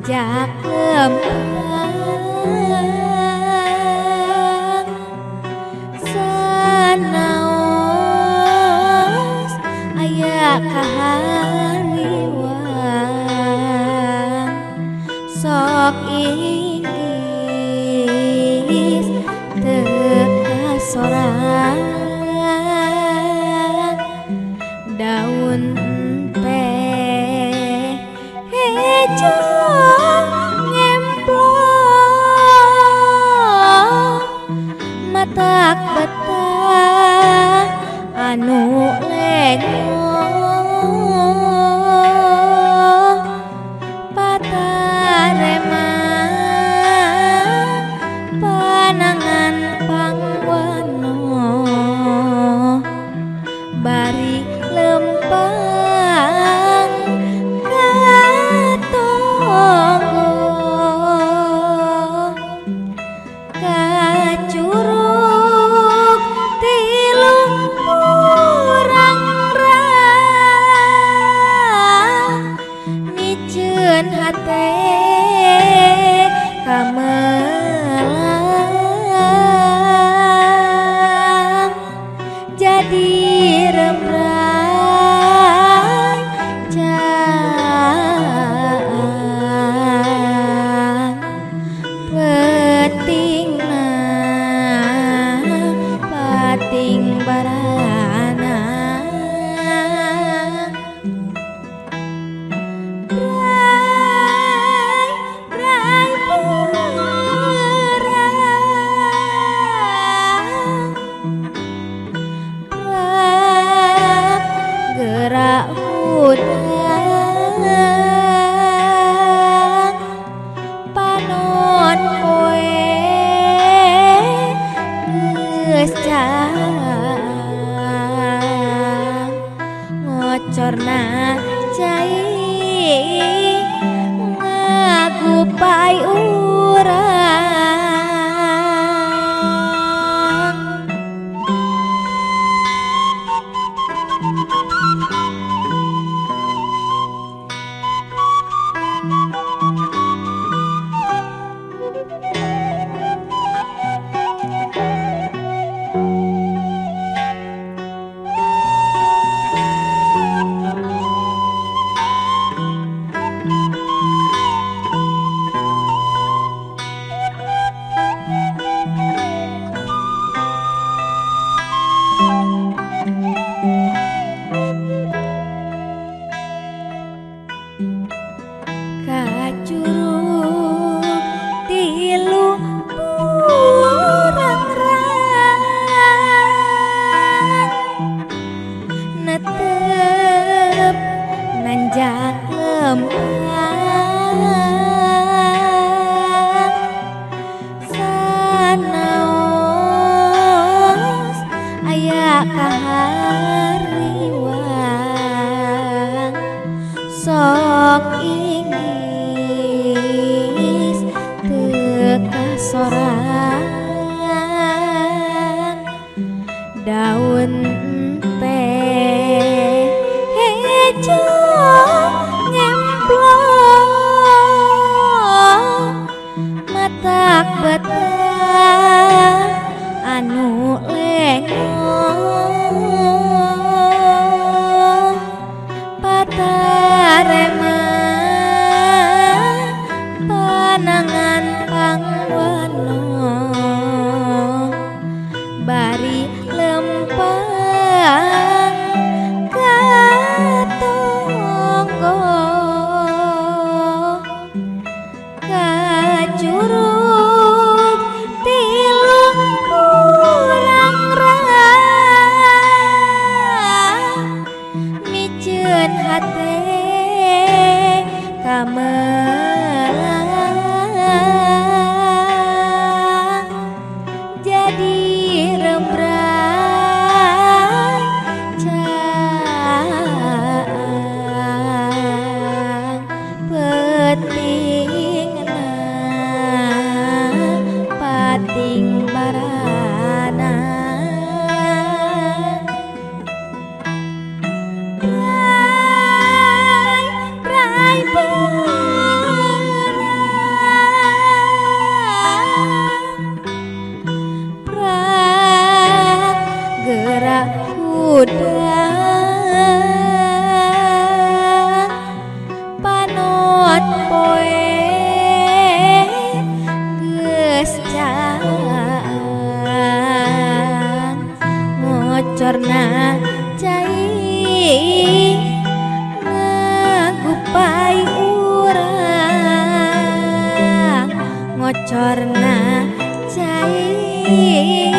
nanjak lempang sanaos aya kahariwang sok inggis teka sorang daun teh hejo ngemplong matak betah anu lengo patarema panangan pangwano bari lempang katonggo kacurug tilu urang-rang miceun hate kamelang jadi rembrang jang petingna pating barana bray bray perang gerak hudang panon poe geus jang ngocorna cai ngagupai urang kacurug tilu urang-rang netep nanjak lempang sanaos aya kahariwang sok inggis teka sorang daun teh hejo ngemplong matak betah anu lengo patarema panangan pangwano bari lempang katonggo kacurug tilu urang-rang miceun hate kamelang jadi rembrang jang petingna pating barana bray bray bocorna cair